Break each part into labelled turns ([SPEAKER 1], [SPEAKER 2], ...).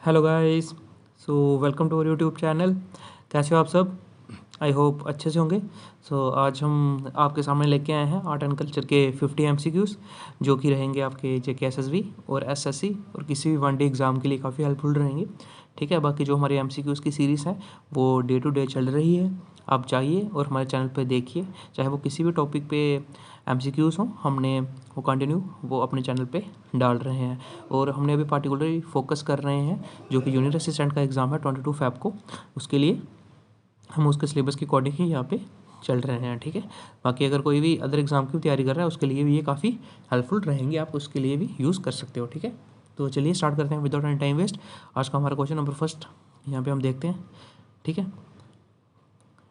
[SPEAKER 1] Hello guys. Welcome to our YouTube channel. कैसे हो आप सब? आई होप अच्छे से होंगे। आज हम आपके सामने लेके आए हैं आर्ट एंड कल्चर के 50 एमसीक्यूज़ जो कि रहेंगे आपके जेके एसएसबी और एसएससी और किसी भी वनडे एग्ज़ाम के लिए काफ़ी हेल्पफुल रहेंगे। ठीक है, बाकी जो हमारे एमसीक्यूज़ की सीरीज़ है वो डे टू डे चल रही है। आप जाइए और हमारे चैनल पे देखिए, चाहे वो किसी भी टॉपिक पे एमसीक्यूज़ हों, हमने वो कंटिन्यू वो अपने चैनल पे डाल रहे हैं। और हमने अभी पार्टिकुलरली फोकस कर रहे हैं जो कि जूनियर असिस्टेंट का एग्ज़ाम है 22 फ़ेब को, उसके लिए हम उसके सिलेबस के अकॉर्डिंग ही यहाँ पे चल रहे हैं। ठीक है, बाकी अगर कोई भी अदर एग्ज़ाम की तैयारी कर रहा है उसके लिए भी ये काफ़ी हेल्पफुल रहेंगे, आप उसके लिए भी यूज़ कर सकते हो। ठीक है, तो चलिए स्टार्ट करते हैं विदाउट एनी टाइम वेस्ट। आज का हमारा क्वेश्चन नंबर फर्स्ट यहाँ पे हम देखते हैं। ठीक है,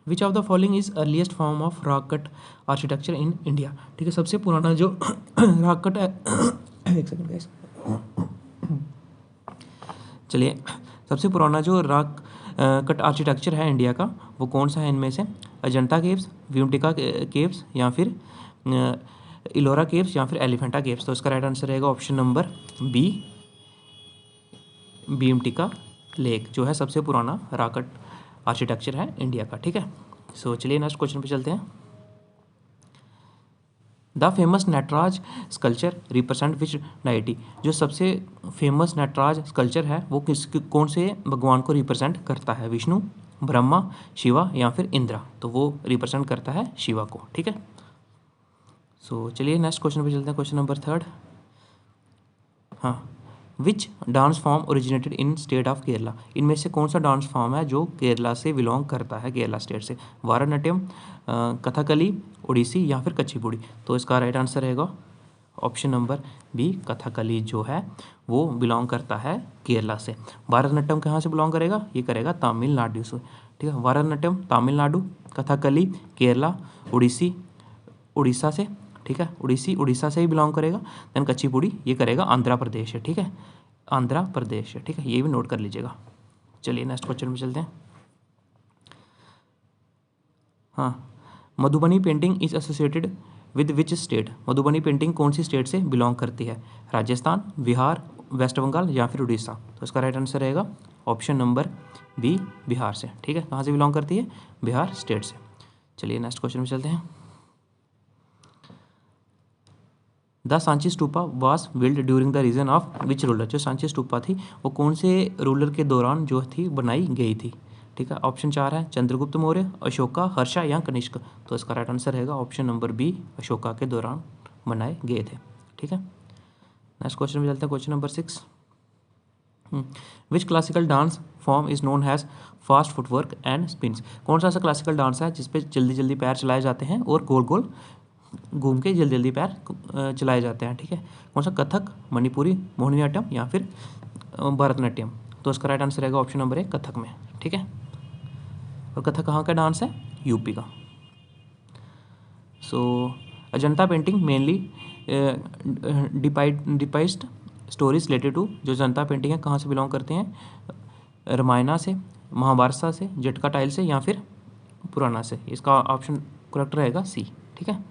[SPEAKER 1] which of the following is earliest form of rock cut architecture in India. ठीक है, सबसे पुराना जो रॉक कट है एक सेकंड गाइस, चलिए सबसे पुराना जो रॉक कट आर्किटेक्चर है इंडिया का वो कौन सा है इनमें से? अजंता केव्स, भीमटिका केव्स, या फिर इलोरा केव्स, या फिर एलिफेंटा केव्स। तो इसका राइट आंसर रहेगा ऑप्शन नंबर बी, भीमटिका लेक जो है सबसे पुराना रॉक कट आर्किटेक्चर है इंडिया का। ठीक है, चलिए नेक्स्ट क्वेश्चन पे चलते हैं। The famous Nataraja sculpture represent which deity. जो सबसे फेमस नटराज स्कल्पचर है वो कौन से भगवान को रिप्रेजेंट करता है? विष्णु, ब्रह्मा, शिवा, या फिर इंद्रा। तो वो रिप्रेजेंट करता है शिवा को। ठीक है, चलिए नेक्स्ट क्वेश्चन पे चलते हैं, क्वेश्चन नंबर थर्ड। हाँ, which dance form originated in state of Kerala. इनमें से कौन सा डांस फॉर्म है जो केरला से बिलोंग करता है, केरला स्टेट से? भारतनाट्यम, कथकली, ओडिसी, या फिर कच्चीपुड़ी। तो इसका राइट आंसर रहेगा ऑप्शन नंबर बी, कथकली जो है वो बिलोंग करता है केरला से। भारतनाट्यम कहाँ से बिलोंग करेगा? ये करेगा तमिलनाडु से। ठीक है, भारतनाट्यम तमिलनाडु, कथकली केरला, ओडिसी उड़ीसा से। ठीक है, उड़ीसा से ही बिलोंग करेगा। देन कच्चीपुड़ी ये करेगा आंध्र प्रदेश है। ठीक है, आंध्र प्रदेश है। ठीक है, ये भी नोट कर लीजिएगा। चलिए नेक्स्ट क्वेश्चन में चलते हैं। हाँ, Madhubani painting is associated with which state. Madhubani painting कौन सी स्टेट से बिलोंग करती है? राजस्थान, बिहार, वेस्ट बंगाल, या फिर उड़ीसा। तो इसका राइट आंसर रहेगा ऑप्शन नंबर बी, बिहार से। ठीक है, कहाँ से बिलोंग करती है? बिहार स्टेट से। चलिए नेक्स्ट क्वेश्चन में चलते हैं। The Sanchi stupa was build during the region of which ruler. जो सांची स्तूपा थी वो कौन से रूलर के दौरान जो थी बनाई गई थी? ठीक है, ऑप्शन 4 है चंद्रगुप्त मौर्य, अशोका, हर्षा, या कनिष्क। तो इसका राइट आंसर रहेगा ऑप्शन नंबर बी, अशोका के दौरान बनाए गए थे। ठीक है, नेक्स्ट क्वेश्चन में चलते हैं, question number 6। Which classical dance form is known has fast footwork and spins. कौन सा ऐसा क्लासिकल डांस है जिसपे जल्दी जल्दी पैर चलाए जाते हैं और गोल गोल घूम के जल्दी जल्दी पैर चलाए जाते हैं? ठीक है, कौन सा? कथक, मणिपुरी, मोहिनीअट्टम, या फिर भरतनाट्यम। तो इसका राइट आंसर रहेगा ऑप्शन नंबर 1, कथक में। ठीक है, और कथक कहाँ का डांस है? यूपी का। Ajanta painting mainly depicted stories related to. जो अजंता पेंटिंग है कहाँ से बिलोंग करते हैं? रामायणा से, महाभारत से, जटका टाइल से, या फिर पुराना से। इसका ऑप्शन करेक्ट रहेगा सी। ठीक है,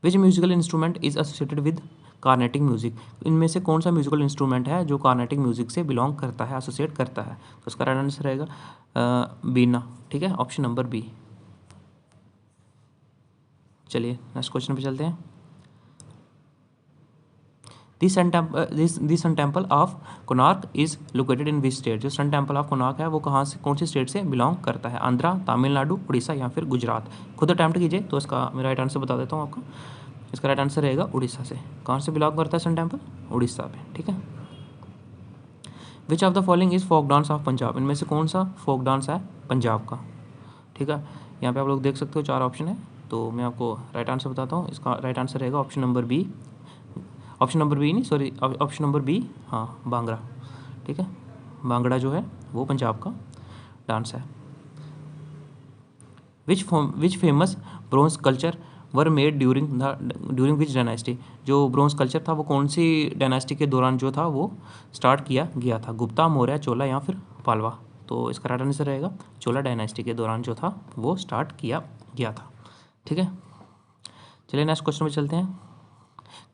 [SPEAKER 1] विच musical instrument is associated with Carnatic music. इनमें से कौन सा म्यूजिकल इंस्ट्रूमेंट है जो कार्नेटिक म्यूजिक से बिलोंग करता है, एसोसिएट करता है? तो उसका राइट आंसर रहेगा बीना। ठीक है, ऑप्शन नंबर बी। चलिए नेक्स्ट क्वेश्चन पे चलते हैं। The sun temple of Konark is located in which state. जो सन टेम्पल ऑफ कोणार्क है वो कहाँ से, कौन सी स्टेट से बिलोंग करता है? आंध्रा, तमिलनाडु, उड़ीसा, या फिर गुजरात। खुद अटैम्प्ट कीजिए। तो इसका मैं राइट आंसर बता देता हूँ आपको। इसका राइट आंसर रहेगा उड़ीसा से। कहाँ से बिलोंग करता है सन टेम्पल? उड़ीसा पे। ठीक है, which of the following is folk dance of Punjab. इनमें से कौन सा फोक डांस है पंजाब का? ठीक है, यहाँ पे आप लोग देख सकते हो 4 ऑप्शन है, तो मैं आपको राइट आंसर बताता हूँ। इसका राइट आंसर रहेगा option number B, option number B नहीं सॉरी, ऑप्शन नंबर बी, हाँ, भांगड़ा। ठीक है, भांगड़ा जो है वो पंजाब का डांस है। Which famous bronze culture were made during which dynasty. जो ब्रोंज कल्चर था वो कौन सी डायनेस्टी के दौरान जो था वो स्टार्ट किया गया था? गुप्ता, मौर्य, चोला, या फिर पालवा। तो इसका राइट आंसर रहेगा चोला डायनेस्टी के दौरान जो था वो स्टार्ट किया गया था। ठीक है, चलिए नेक्स्ट क्वेश्चन में चलते हैं।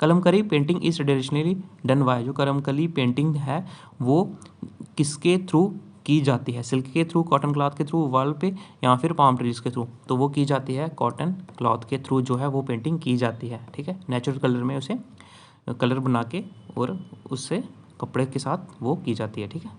[SPEAKER 1] Kalamkari painting is traditionally done by, जो कलमकारी पेंटिंग है वो किसके थ्रू की जाती है, सिल्क के थ्रू, कॉटन क्लॉथ के थ्रू, वॉल पे, या फिर पाम ट्रीज के थ्रू। तो वो की जाती है कॉटन क्लॉथ के थ्रू जो है वो पेंटिंग की जाती है, ठीक है। नेचुरल कलर में उसे कलर बना के और उससे कपड़े के साथ वो की जाती है, ठीक है।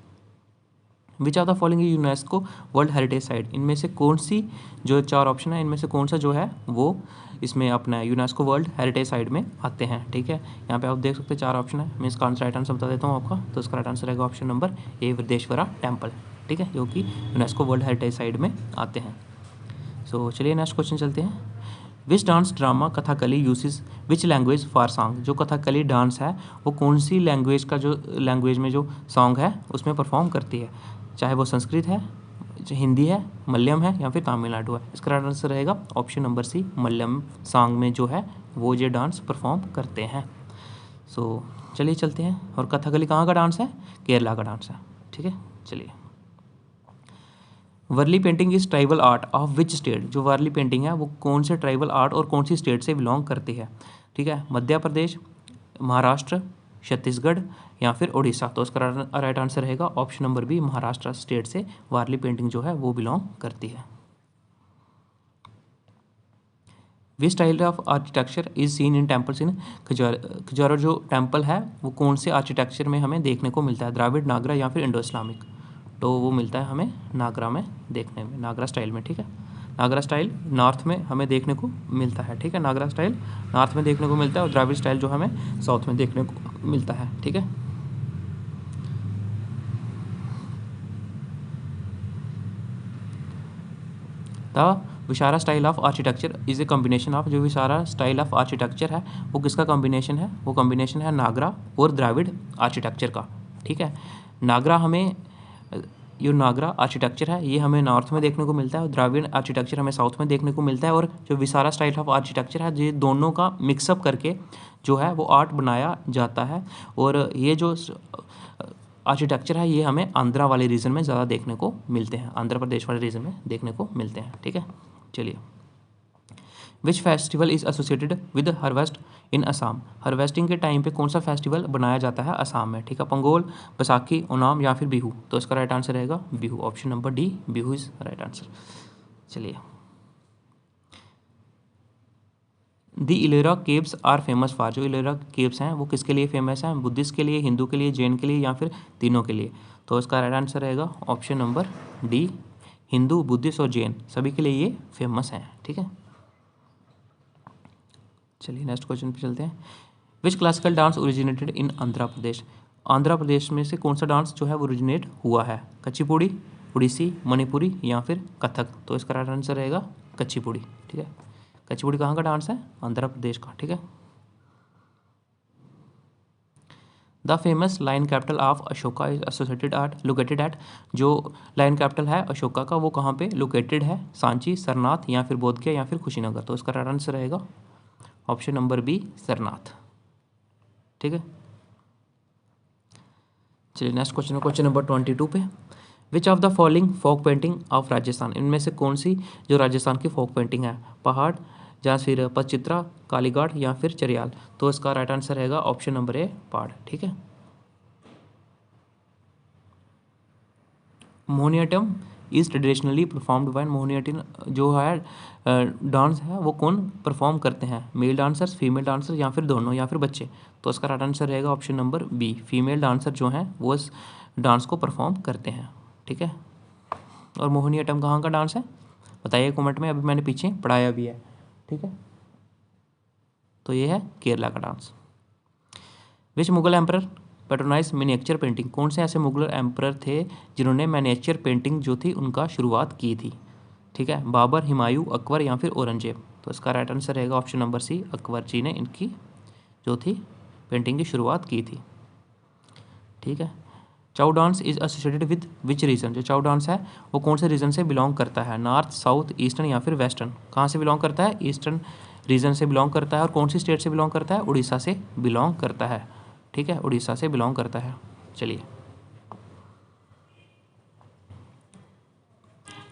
[SPEAKER 1] Which of the following UNESCO world heritage site, इनमें से कौन सी, जो 4 ऑप्शन है इनमें से कौन सा जो है वो इसमें अपना यूनेस्को वर्ल्ड हेरिटेज साइट में आते हैं, ठीक है। यहाँ पे आप देख सकते हैं 4 ऑप्शन है, मैं इसका राइट आंसर बता देता हूँ आपका। तो इसका राइट आंसर रहेगा ऑप्शन नंबर ए, वृद्धेश्वरा टेम्पल, ठीक है, जो कि यूनेस्को वर्ल्ड हेरिटेज साइट में आते हैं। सो चलिए नेक्स्ट क्वेश्चन चलते हैं। Which dance drama Kathakali uses which language for song, जो कथाकली डांस है वो कौन सी लैंग्वेज का जो लैंग्वेज में जो सॉन्ग है उसमें परफॉर्म करती है, चाहे वो संस्कृत है, हिंदी है, मलयालम है, या फिर तमिलनाडु है। इसका राइट आंसर रहेगा ऑप्शन नंबर सी, मलयालम सॉन्ग में जो है वो ये डांस परफॉर्म करते हैं। सो चलिए चलते हैं। और कथकली कहाँ का डांस है, केरला का डांस है, ठीक है। चलिए, Warli painting is tribal art of which state, जो वर्ली पेंटिंग है वो कौन से ट्राइबल आर्ट और कौन सी स्टेट से बिलोंग करती है, ठीक है। मध्य प्रदेश, महाराष्ट्र, छत्तीसगढ़, या फिर उड़ीसा। तो इसका राइट आंसर रहेगा option number B, Maharashtra state से वारली पेंटिंग जो है वो बिलोंग करती है। Which style of architecture is seen in temples in Khajuraho, जो टेम्पल है वो कौन से आर्किटेक्चर में हमें देखने को मिलता है, द्राविड़, नागरा, या फिर इंडो इस्लामिक। तो वो मिलता है हमें नागरा में देखने में, नागरा स्टाइल में, ठीक है। नागरा स्टाइल नॉर्थ में हमें देखने को मिलता है, ठीक है। नागरा स्टाइल नॉर्थ में देखने को मिलता है और द्राविड़ स्टाइल जो हमें साउथ में देखने को मिलता है, ठीक है। The Vesara style of architecture is a combination of, जो विशारा स्टाइल ऑफ आर्किटेक्चर है वो किसका कॉम्बिनेशन है, वो कॉम्बिनेशन है नागरा और द्राविड़ आर्किटेक्चर का, ठीक है। नागरा हमें, जो नागरा आर्किटेक्चर है ये हमें नॉर्थ में देखने को मिलता है और द्राविड़ आर्किटेक्चर हमें साउथ में देखने को मिलता है। और जो विसारा स्टाइल ऑफ आर्किटेक्चर है ये दोनों का मिक्सअप करके जो है वो आर्ट बनाया जाता है। और ये जो आर्किटेक्चर है ये हमें आंध्रा वाले रीजन में ज़्यादा देखने को मिलते हैं, आंध्र प्रदेश वाले रीजन में देखने को मिलते हैं, ठीक है। चलिए, which festival is associated with harvest in Assam, harvesting के टाइम पे कौन सा फेस्टिवल बनाया जाता है असम में, ठीक है। पंगोल, बैसाखी, ओनाम, या फिर बिहू। तो इसका राइट आंसर रहेगा Bihu, option number D, Bihu is right answer. चलिए, the Ellora caves are famous for, जो इलोरा केव्स हैं वो किसके लिए फेमस हैं, बुद्धिस्ट के लिए, हिंदू के लिए, जैन के लिए, या फिर तीनों के लिए। तो इसका राइट आंसर रहेगा option number D, Hindu, Buddhist और जैन सभी के लिए ये फेमस हैं, ठीक है। चलिए नेक्स्ट क्वेश्चन पे चलते हैं। Which classical dance originated in Andhra Pradesh, Andhra Pradesh में से कौन सा डांस जो है वो ओरिजिनेट हुआ है, कुचिपुड़ी, उड़ीसी, मणिपुरी, या फिर कथक। तो इसका राइट आंसर रहेगा कुचिपुड़ी, ठीक है। कुचिपुड़ी कहाँ का डांस है, आंध्र प्रदेश का, ठीक है। The famous lion capital of Ashoka is associated at located at, जो लाइन कैपिटल है अशोका का वो कहाँ पे लोकेटेड है, सांची, सरनाथ, या फिर बोधगया, या फिर कुशीनगर। तो इसका राइट आंसर रहेगा ऑप्शन नंबर बी, सरनाथ, ठीक है। चलिए नेक्स्ट क्वेश्चन है क्वेश्चन नंबर 22 पे। Which of the following folk painting of Rajasthan, इनमें से कौन सी जो राजस्थान की फोक पेंटिंग है, पहाड़, या फिर पचचित्रा, कालीघाट, या फिर चरियाल। तो इसका राइट आंसर रहेगा ऑप्शन नंबर ए, पहाड़, ठीक है। Mohiniyattam is traditionally performed by, Mohiniyattam जो है डांस है वो कौन परफॉर्म करते हैं, मेल डांसर्स, फीमेल डांसर, या फिर दोनों, या फिर बच्चे। तो इसका राइट आंसर रहेगा option number B, female dancer जो हैं वो इस डांस को परफॉर्म करते हैं, ठीक है। और मोहिनीअट्टम कहाँ का डांस है बताइए कमेंट में, अभी मैंने पीछे पढ़ाया भी है, ठीक है। तो ये है केरला का dance. Which Mughal emperor patronize miniature painting, कौन से ऐसे मुगल एम्परर थे जिन्होंने मिनिएचर पेंटिंग जो थी उनका शुरुआत की थी, ठीक है। बाबर, हुमायूं, अकबर, या फिर औरंगजेब। तो इसका राइट आंसर रहेगा ऑप्शन नंबर सी, अकबर जी ने इनकी जो थी पेंटिंग की शुरुआत की थी, ठीक है। Chhau dance is associated with which region, जो चाउ डांस है वो कौन से रीजन से बिलोंग करता है, नॉर्थ, साउथ, ईस्टर्न, या फिर वेस्टर्न। कहाँ से बिलोंग करता है, ईस्टर्न रीजन से बिलोंग करता है। और कौन सी स्टेट से बिलोंग करता है, उड़ीसा से बिलोंग करता है, ठीक है, उड़ीसा से बिलोंग करता है। चलिए,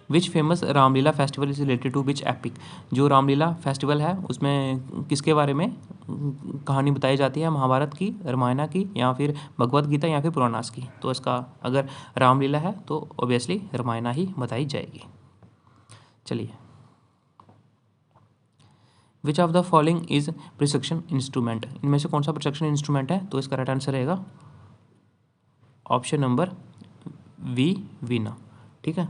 [SPEAKER 1] which famous Ramlila festival is related to which epic, जो रामलीला फेस्टिवल है उसमें किसके बारे में कहानी बताई जाती है, महाभारत की, रामायण की, या फिर भगवत गीता, या फिर पुराणास की। तो इसका अगर रामलीला है तो ऑब्वियसली रामायण ही बताई जाएगी। चलिए, which of the following is percussion instrument, इनमें से कौन सा प्रिसक्शन इंस्ट्रूमेंट है? तो इसका राइट आंसर रहेगा ऑप्शन नंबर वी, वीणा। ठीक है,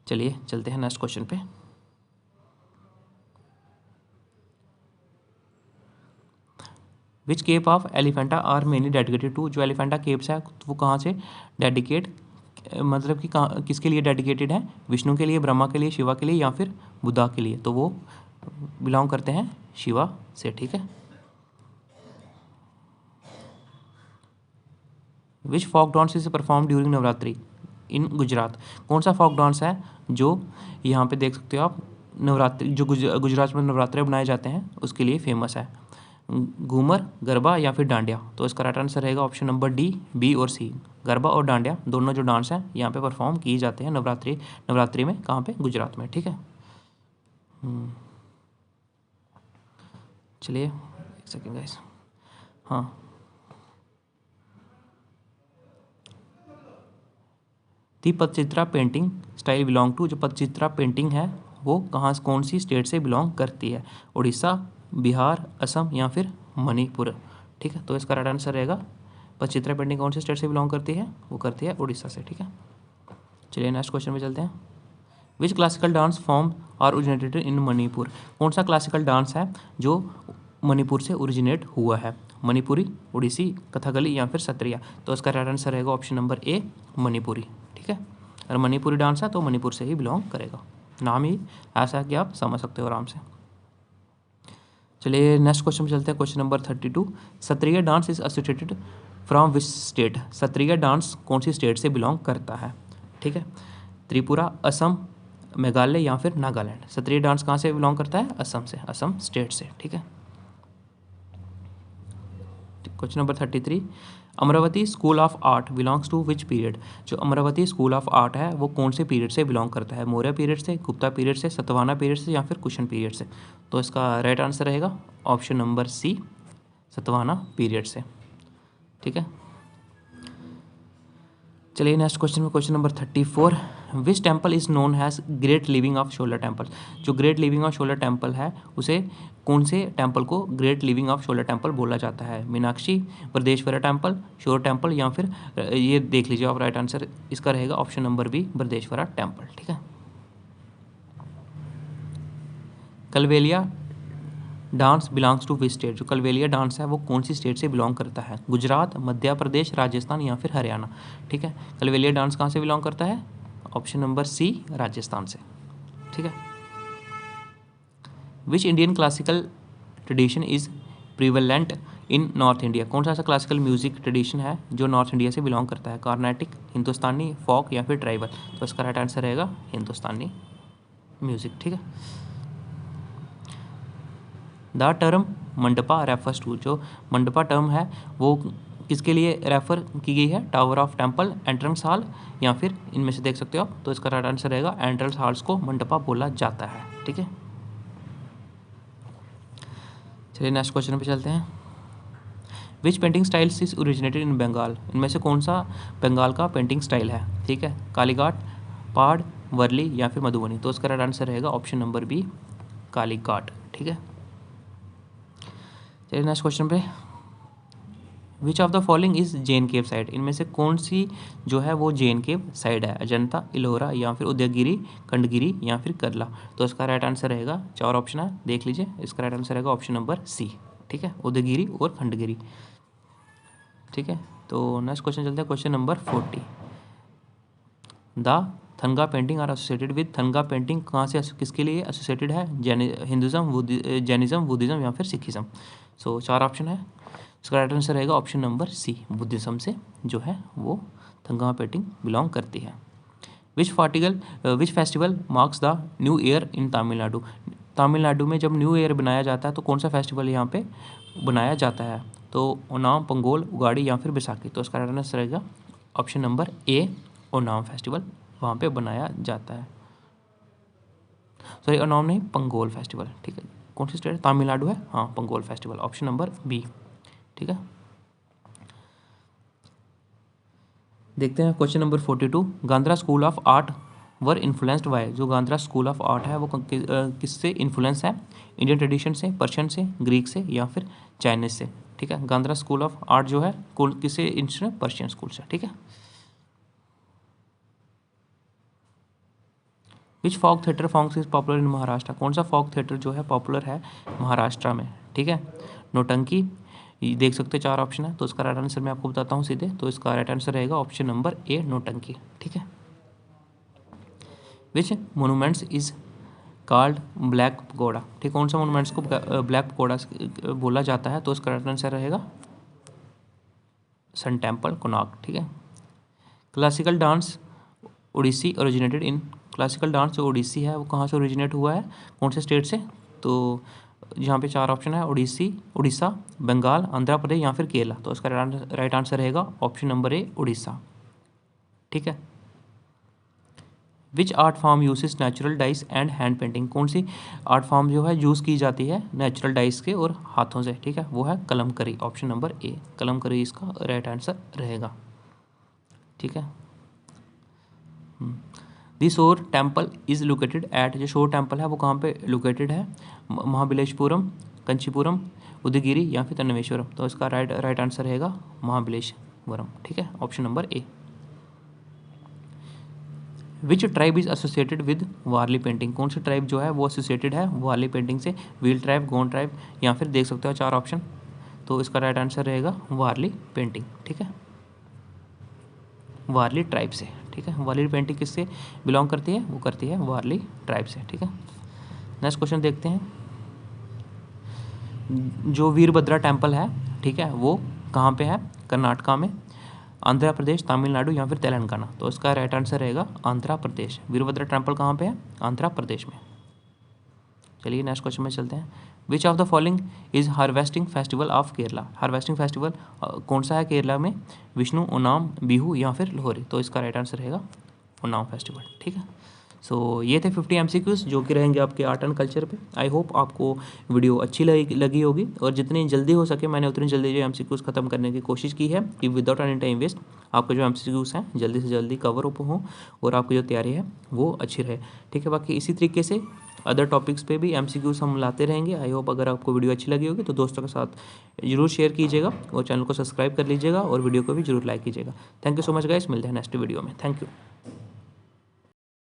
[SPEAKER 1] चलिए चलते हैं नेक्स्ट क्वेश्चन पे। Which cave of Elephanta are mainly dedicated to, जो एलिफेंटा केप्स है वो कहाँ से डेडिकेट, मतलब कि कहाँ, किसके लिए डेडिकेटेड है? विष्णु के लिए, ब्रह्मा के लिए, शिवा के लिए, या फिर बुद्धा के लिए? तो वो बिलोंग करते हैं शिवा से। ठीक है, which folk dance is perform during Navratri in Gujarat, कौन सा फोक डांस है जो यहाँ पे देख सकते हो आप, नवरात्रि जो गुजरात में नवरात्रे बनाए जाते हैं उसके लिए फेमस है? घूमर, गरबा, या फिर डांडिया? तो इसका राइट आंसर रहेगा ऑप्शन नंबर डी, बी और सी। गरबा और डांडिया दोनों जो डांस हैं यहाँ पे परफॉर्म किए जाते हैं नवरात्रि में। कहाँ पे? गुजरात में। ठीक है, चलिए एक सेकेंड गाइस। हाँ, दी पदचित्रा पेंटिंग स्टाइल बिलोंग टू, जो पदचित्रा पेंटिंग है वो कहाँ, कौन सी स्टेट से बिलोंग करती है? उड़ीसा, बिहार, असम, या फिर मणिपुर? ठीक है, तो इसका राइट आंसर रहेगा पदचित्रा पेंटिंग कौन सी स्टेट से बिलोंग करती है? वो करती है उड़ीसा से। ठीक है, चलिए नेक्स्ट क्वेश्चन में चलते हैं। Which classical dance form are originated in Manipur, कौन सा क्लासिकल डांस है जो मणिपुर से ओरिजिनेट हुआ है? मणिपुरी, उड़ीसी, कथकली, या फिर सत्रिया? तो इसका राइट आंसर रहेगा ऑप्शन नंबर ए, मणिपुरी। ठीक है, अगर मणिपुरी डांस है तो मणिपुर से ही बिलोंग करेगा, नाम ही ऐसा है कि आप समझ सकते हो आराम से। चलिए नेक्स्ट क्वेश्चन में चलते हैं, question number 32। Sattriya dance is associated from which state, Sattriya dance कौन सी स्टेट से बिलोंग करता है? ठीक है, त्रिपुरा, असम, मेघालय, या फिर नागालैंड? सत्रिया डांस कहाँ से बिलोंग करता है? असम से, असम स्टेट से। ठीक है, question number 33। Amaravati school of art belongs to which period, जो अमरावती स्कूल ऑफ आर्ट है वो कौन से पीरियड से बिलोंग करता है? मौर्य पीरियड से, गुप्ता पीरियड से, सतवाहना पीरियड से, या फिर कुशन पीरियड से? तो इसका राइट आंसर रहेगा option number C, Satavahana period से। ठीक है, चलिए नेक्स्ट क्वेश्चन में, question number 34। Which temple is known has great living of Chola temple, जो great living of Chola temple है उसे कौन से टेम्पल को great living of Chola temple बोला जाता है? Meenakshi, Brihadeeswara temple, shore temple, या फिर ये देख लीजिए आप, राइट आंसर इसका रहेगा option number B, Brihadeeswara temple. ठीक है, Kalbelia dance belongs to which state, जो कलवेलिया डांस है वो कौन सी स्टेट से बिलोंग करता है? गुजरात, मध्य प्रदेश, राजस्थान, या फिर हरियाणा? ठीक है, कलवेलिया डांस कहाँ से बिलोंग करता है? ऑप्शन नंबर सी, राजस्थान से। ठीक है, which Indian classical tradition is prevalent in north India, कौन सा ऐसा क्लासिकल म्यूजिक ट्रेडिशन है जो नॉर्थ इंडिया से बिलोंग करता है? कार्नेटिक, हिंदुस्तानी, फोक, या फिर ट्राइबल? तो इसका राइट आंसर रहेगा हिंदुस्तानी म्यूजिक। ठीक है, the term mandapa refers to, जो मंडपा टर्म है वो किसके लिए रेफर की गई है? Tower of temple, entrance hall, या फिर इनमें से देख सकते हो आप? तो इसका राइट आंसर रहेगा एंट्रेंस हॉल्स को मंडपा बोला जाता है। ठीक है, चलिए नेक्स्ट क्वेश्चन पे चलते हैं। Which painting styles is originated in Bengal, इनमें से कौन सा बंगाल का पेंटिंग स्टाइल है? ठीक है, कालीघाट, पहाड़, वर्ली, या फिर मधुबनी? तो इसका राइट आंसर रहेगा ऑप्शन नंबर बी, कालीघाट। ठीक है, चलिए नेक्स्ट क्वेश्चन पे। Which of the following is Jain cave site, इनमें से कौन सी जो है वो जैन केव साइड है? अजंता, इलोरा, या फिर उदयगिरी, खंडगिरी, या फिर करला? तो इसका राइट आंसर रहेगा, 4 ऑप्शन है देख लीजिए, इसका राइट आंसर रहेगा ऑप्शन नंबर सी। ठीक है, उदयगिरी और खंडगिरी। ठीक है, तो नेक्स्ट क्वेश्चन चलते हैं, question number 40। The Thangka painting are associated with, Thangka painting कहाँ से किसके लिए एसोसिएटेड है? हिंदुज़म, जैनिज़्म, बुद्धिज़्म, या फिर सिखिज़म? सो 4 ऑप्शन है, इसका राइट आंसर रहेगा ऑप्शन नंबर सी, बुद्धिज़्म से जो है वो थंगा पेंटिंग बिलोंग करती है। Which festival marks the new year in Tamil Nadu, Tamil Nadu में जब न्यू ईयर बनाया जाता है तो कौन सा फेस्टिवल यहाँ पे बनाया जाता है? तो ओनाम, पोंगल, उगाड़ी, या फिर बैसाखी? तो इसका राइट आंसर रहेगा ऑप्शन नंबर ए, ओनाम फेस्टिवल वहाँ पे बनाया जाता है। सॉरी, ओनाम नहीं, पोंगल फेस्टिवल। ठीक है, कौन सी स्टेट, तमिलनाडु है, हाँ Pongal festival, option number B. ठीक है, देखते हैं question number 42। Gandhara school of art were influenced by, जो गांधरा स्कूल ऑफ आर्ट है वो किससे इन्फ्लुएंस है, इंडियन ट्रेडिशन से, पर्शियन से, ग्रीक से या फिर चाइनीज से। ठीक है, गांधरा स्कूल ऑफ आर्ट जो है किससे इंस्पिरेशन, पर्शियन स्कूल से। ठीक है, which folk theatre forms is popular in Maharashtra, कौन सा फॉक थिएटर जो है पॉपुलर है महाराष्ट्र में। ठीक है, नौटंकी, ये देख सकते हैं 4 ऑप्शन है, तो इसका राइट आंसर मैं आपको बताता हूँ सीधे, तो इसका राइट आंसर रहेगा ऑप्शन नंबर ए, नौटंकी। ठीक है, which monuments is called black pagoda, ठीक, कौन सा मोनूमेंट्स को ब्लैक पगोड़ा बोला जाता है, तो इसका राइट आंसर रहेगा सन टेम्पल, कोणार्क। ठीक है, classical dance Odissi originated in, classical dance जो ओडिसी है वो कहाँ से ओरिजिनेट हुआ है, कौन से स्टेट से, तो यहाँ पे 4 ऑप्शन है, उड़ीसा, बंगाल, आंध्र प्रदेश या फिर केरला, तो इसका राइट आंसर रहेगा ऑप्शन नंबर ए, उड़ीसा। ठीक है, विच art form uses natural dice and hand painting, कौन सी आर्ट फॉर्म जो है यूज़ की जाती है नेचुरल डाइस के और हाथों से। ठीक है, वो है कलमकरी, ऑप्शन नंबर ए, कलमकरी इसका राइट आंसर रहेगा। ठीक है, दी शोर टेम्पल इज़ लोकेटेड एट, जो शोर टेम्पल है वो कहाँ पे लोकेटेड है, महाबलेश्वरम, कंचीपुरम, उदयगिरी या फिर तन्नेश्वरम, तो इसका राइट आंसर रहेगा महाबलेश्वरम। ठीक है, option number A. Which tribe is associated with Warli painting, कौन सी ट्राइब जो है वो एसोसिएटेड है वारली पेंटिंग से, व्हील ट्राइब, गोंड ट्राइब या फिर देख सकते हो 4 ऑप्शन, तो इसका राइट आंसर रहेगा वारली पेंटिंग। ठीक है, वारली ट्राइब से। ठीक है, वारली पेंटिंग किससे बिलोंग करती है, वो करती है वारली ट्राइब से। ठीक है, नेक्स्ट क्वेश्चन देखते हैं, जो वीरभद्रा टेम्पल है, ठीक है, वो कहाँ पे है, कर्नाटका में, आंध्र प्रदेश, तमिलनाडु या फिर तेलंगाना, तो इसका राइट आंसर रहेगा आंध्र प्रदेश। वीरभद्रा टेम्पल कहाँ पे है, आंध्र प्रदेश में। चलिए नेक्स्ट क्वेश्चन में चलते हैं, विच of the following is harvesting festival of Kerala, harvesting festival कौन सा है केरला में, विष्णु, ओनाम, बिहू या फिर लोहरी, तो इसका राइट आंसर रहेगा ओनाम फेस्टिवल। ठीक है, सो ये थे 50 MCQs जो कि रहेंगे आपके आर्ट एंड कल्चर पे। आई होप आपको वीडियो अच्छी लगी होगी, और जितनी जल्दी हो सके मैंने उतनी जल्दी जो MCQs ख़त्म करने की कोशिश की है कि विदाउट एनी टाइम वेस्ट आपके जो MCQs हैं जल्दी से जल्दी कवर अप हों और आपकी जो तैयारी है वो अच्छी रहे। ठीक है, बाकी इसी तरीके से अदर टॉपिक्स पे भी MCQs हम लाते रहेंगे। आई होप अगर आपको वीडियो अच्छी लगी होगी तो दोस्तों के साथ जरूर शेयर कीजिएगा और चैनल को सब्सक्राइब कर लीजिएगा और वीडियो को भी जरूर लाइक कीजिएगा। Thank you so much guys, मिलते हैं नेक्स्ट वीडियो में। Thank you.